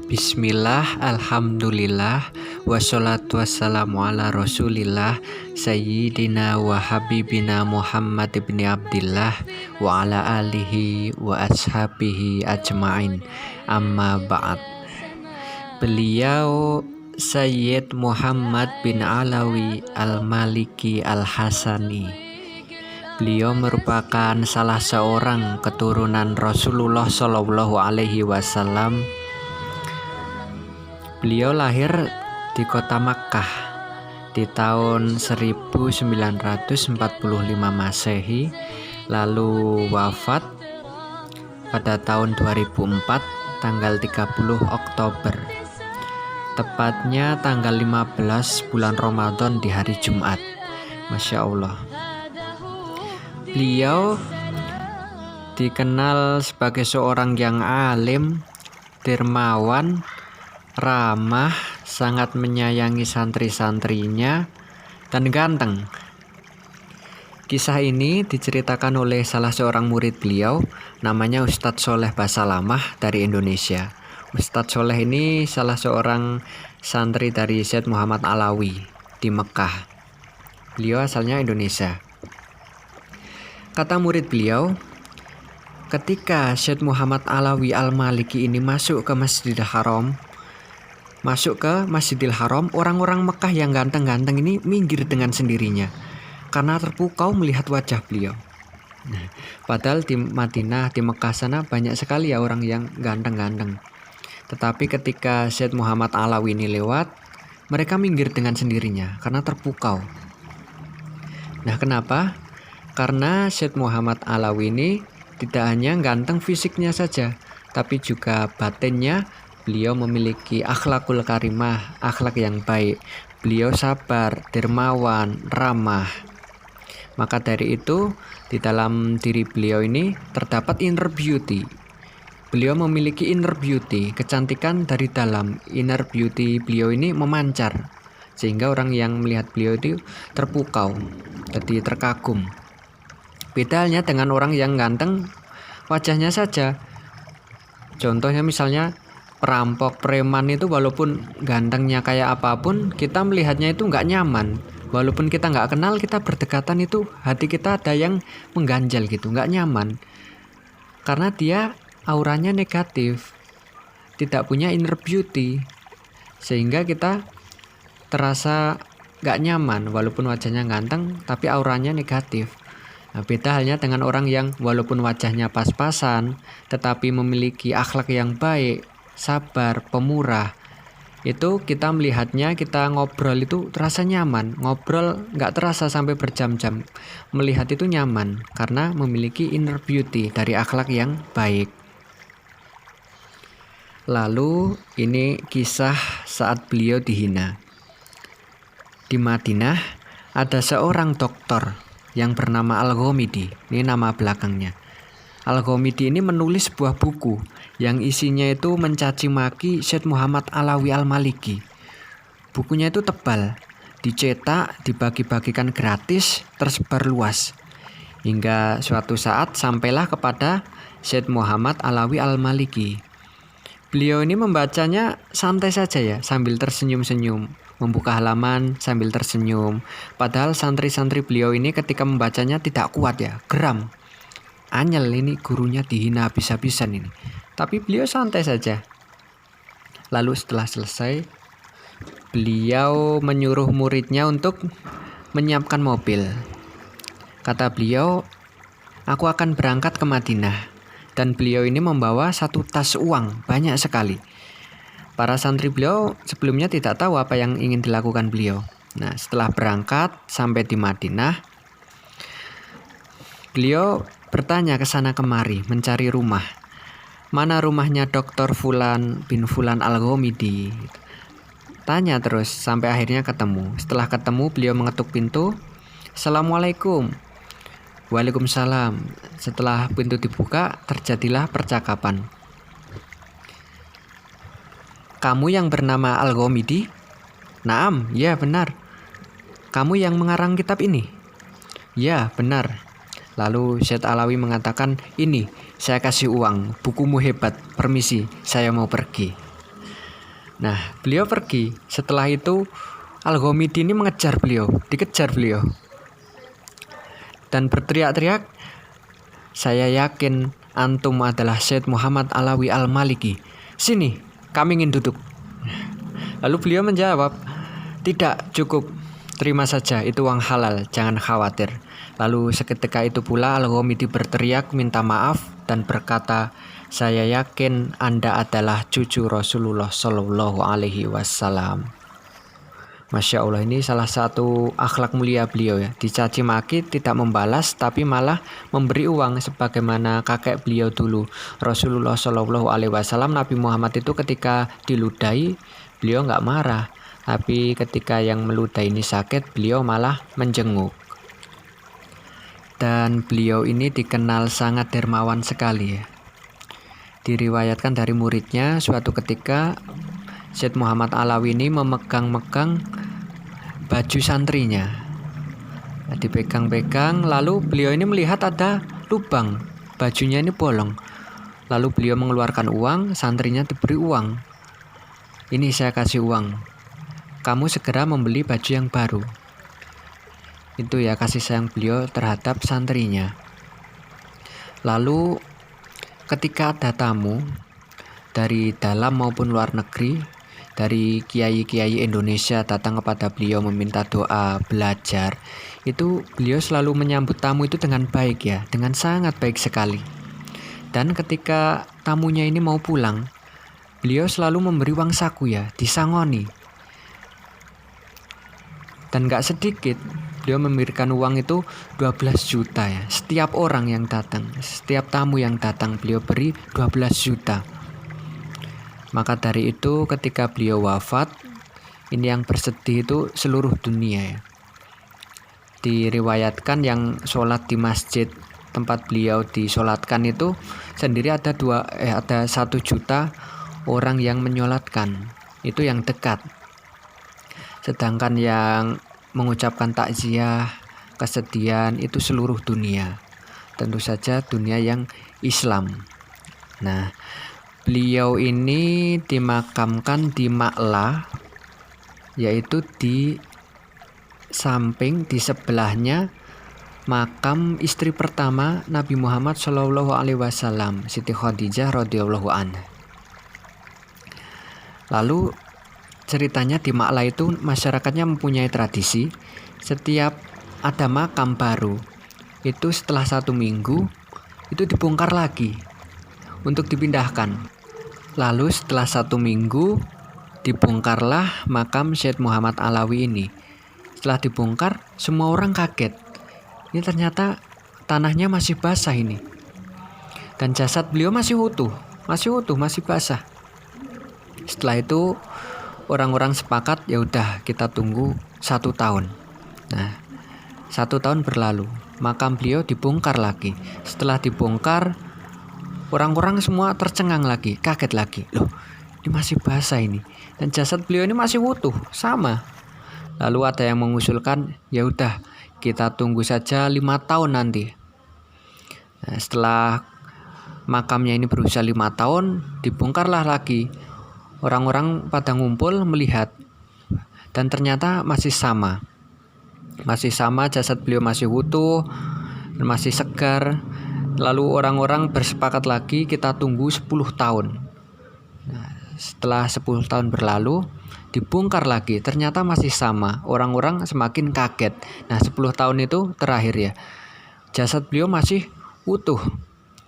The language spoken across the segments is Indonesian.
Bismillah, alhamdulillah, wassalatu wassalamu ala rasulillah, sayyidina wa habibina Muhammad ibn Abdillah, wa ala alihi wa ashabihi ajma'in, amma ba'd. Beliau Sayyid Muhammad bin Alawi Al-Maliki Al-Hasani. Beliau merupakan salah seorang keturunan Rasulullah Shallallahu Alaihi Wasallam. Beliau lahir di kota Makkah di tahun 1945 Masehi, lalu wafat pada tahun 2004 tanggal 30 Oktober. Tepatnya tanggal 15 bulan Ramadan di hari Jumat. Masya Allah. Beliau dikenal sebagai seorang yang alim, dermawan, ramah, sangat menyayangi santri-santrinya, dan ganteng. Kisah ini diceritakan oleh salah seorang murid beliau, namanya Ustadz Soleh Basalamah dari Indonesia. Ustadz Soleh ini salah seorang santri dari Syed Muhammad Alawi di Mekah. Beliau asalnya Indonesia. Kata murid beliau, ketika Syed Muhammad Alawi Al-Maliki ini masuk ke Masjidil Haram, orang-orang Mekah yang ganteng-ganteng ini minggir dengan sendirinya karena terpukau melihat wajah beliau. Padahal di Madinah, di Mekah sana banyak sekali ya orang yang ganteng-ganteng. Tetapi ketika Syed Muhammad Alawi ini lewat, mereka minggir dengan sendirinya karena terpukau. Nah, kenapa? Karena Syed Muhammad Alawi ini tidak hanya ganteng fisiknya saja, tapi juga batinnya. Beliau memiliki akhlakul karimah, akhlak yang baik. Beliau sabar, dermawan, ramah. Maka dari itu, di dalam diri beliau ini terdapat inner beauty. Beliau memiliki inner beauty, kecantikan dari dalam. Inner beauty beliau ini memancar, sehingga orang yang melihat beliau itu terpukau, jadi terkagum. Beda halnya dengan orang yang ganteng, wajahnya saja. Contohnya misalnya perampok, preman itu walaupun gantengnya kayak apapun, kita melihatnya itu nggak nyaman. Walaupun kita nggak kenal, kita berdekatan itu hati kita ada yang mengganjal gitu, nggak nyaman. Karena dia auranya negatif, tidak punya inner beauty, sehingga kita terasa nggak nyaman. Walaupun wajahnya ganteng, tapi auranya negatif. Nah, beda halnya dengan orang yang walaupun wajahnya pas-pasan, tetapi memiliki akhlak yang baik, sabar, pemurah. Itu kita melihatnya, kita ngobrol itu terasa nyaman. Ngobrol nggak terasa sampai berjam-jam. Melihat itu nyaman karena memiliki inner beauty dari akhlak yang baik. Lalu ini kisah saat beliau dihina. Di Madinah ada seorang dokter yang bernama Al-Ghamidi. Ini nama belakangnya. Al-Ghamidi ini menulis sebuah buku yang isinya itu mencaci maki Syed Muhammad Alawi Al-Maliki. Bukunya itu tebal, dicetak, dibagi-bagikan gratis, tersebar luas. Hingga suatu saat sampailah kepada Syed Muhammad Alawi Al-Maliki. Beliau ini membacanya santai saja ya, sambil tersenyum-senyum, membuka halaman sambil tersenyum. Padahal santri-santri beliau ini ketika membacanya tidak kuat ya, geram. Anyel ini gurunya dihina habis-habisan ini. Tapi beliau santai saja. Lalu setelah selesai, beliau menyuruh muridnya untuk menyiapkan mobil. Kata beliau, aku akan berangkat ke Madinah. Dan beliau ini membawa satu tas uang, banyak sekali. Para santri beliau sebelumnya tidak tahu apa yang ingin dilakukan beliau. Nah, setelah berangkat sampai di Madinah, beliau bertanya ke sana kemari mencari rumah. Mana rumahnya Dr. Fulan bin Fulan Al-Ghamidi? Tanya terus sampai akhirnya ketemu. Setelah ketemu beliau mengetuk pintu. Assalamualaikum. Waalaikumsalam. Setelah pintu dibuka, terjadilah percakapan. Kamu yang bernama Al-Ghamidi? Naam, ya benar. Kamu yang mengarang kitab ini? Ya, benar. Lalu Syed Alawi mengatakan, ini saya kasih uang, bukumu hebat, permisi, saya mau pergi. Nah, beliau pergi. Setelah itu Al-Ghamidi ini dikejar beliau dan berteriak-teriak, "Saya yakin antum adalah Syed Muhammad Alawi Al-Maliki. Sini, kami ingin duduk." Lalu beliau menjawab, "Tidak, cukup. Terima saja, itu uang halal, jangan khawatir." Lalu seketika itu pula Al-Ghamidi berteriak minta maaf dan berkata, "Saya yakin Anda adalah cucu Rasulullah Shallallahu Alaihi Wasallam." Masya Allah, ini salah satu akhlak mulia beliau ya. Dicaci maki tidak membalas, tapi malah memberi uang sebagaimana kakek beliau dulu, Rasulullah Shallallahu Alaihi Wasallam. Nabi Muhammad itu ketika diludahi beliau nggak marah, tapi ketika yang meludahi ini sakit beliau malah menjenguk. Dan beliau ini dikenal sangat dermawan sekali ya. Diriwayatkan dari muridnya, suatu ketika Syed Muhammad Alawi ini memegang-megang baju santrinya. Nah, dipegang-pegang, lalu beliau ini melihat ada lubang, bajunya ini bolong. Lalu beliau mengeluarkan uang, santrinya diberi uang. "Ini saya kasih uang, kamu segera membeli baju yang baru." Itu ya kasih sayang beliau terhadap santrinya. Lalu ketika ada tamu dari dalam maupun luar negeri, dari kiai-kiai Indonesia datang kepada beliau meminta doa, belajar, itu beliau selalu menyambut tamu itu dengan baik ya, dengan sangat baik sekali. Dan ketika tamunya ini mau pulang, beliau selalu memberi uang saku ya, disangoni. Dan gak sedikit, beliau memberikan uang itu 12 juta ya. Setiap orang yang datang, setiap tamu yang datang beliau beri 12 juta. Maka dari itu ketika beliau wafat, ini yang bersedih itu seluruh dunia ya. Diriwayatkan yang sholat di masjid tempat beliau disolatkan itu sendiri ada 1 juta orang yang menyolatkan. Itu yang dekat. Sedangkan yang mengucapkan takziah, kesedihan itu seluruh dunia. Tentu saja dunia yang Islam. Nah, beliau ini dimakamkan di Ma'la, yaitu di samping, di sebelahnya makam istri pertama Nabi Muhammad Shallallahu Alaihi Wasallam, Siti Khadijah radhiyallahu anha. Lalu ceritanya di Ma'la itu masyarakatnya mempunyai tradisi, setiap ada makam baru itu setelah 1 minggu itu dibongkar lagi untuk dipindahkan. Lalu setelah 1 minggu dibongkarlah makam Syed Muhammad Alawi ini. Setelah dibongkar, semua orang kaget. Ini ternyata tanahnya masih basah ini. Dan jasad beliau masih utuh, masih basah. Setelah itu orang-orang sepakat, ya udah kita tunggu 1 tahun. Nah, 1 tahun berlalu, makam beliau dibongkar lagi. Setelah dibongkar, orang-orang semua tercengang lagi, kaget lagi. Loh, ini masih basah ini. Dan jasad beliau ini masih utuh, sama. Lalu ada yang mengusulkan, ya udah kita tunggu saja 5 tahun nanti. Nah, setelah makamnya ini berusia 5 tahun, dibongkarlah lagi. Orang-orang pada ngumpul melihat. Dan ternyata masih sama. Masih sama, jasad beliau masih utuh, masih segar. Lalu orang-orang bersepakat lagi kita tunggu 10 tahun. Nah, setelah 10 tahun berlalu dibongkar lagi, ternyata masih sama. Orang-orang semakin kaget. Nah, 10 tahun itu terakhir ya, jasad beliau masih utuh.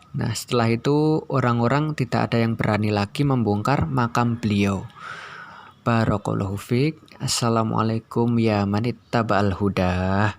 Nah, setelah itu orang-orang tidak ada yang berani lagi membongkar makam beliau. Barakallahu fiik. Assalamualaikum ya manittaba'al huda.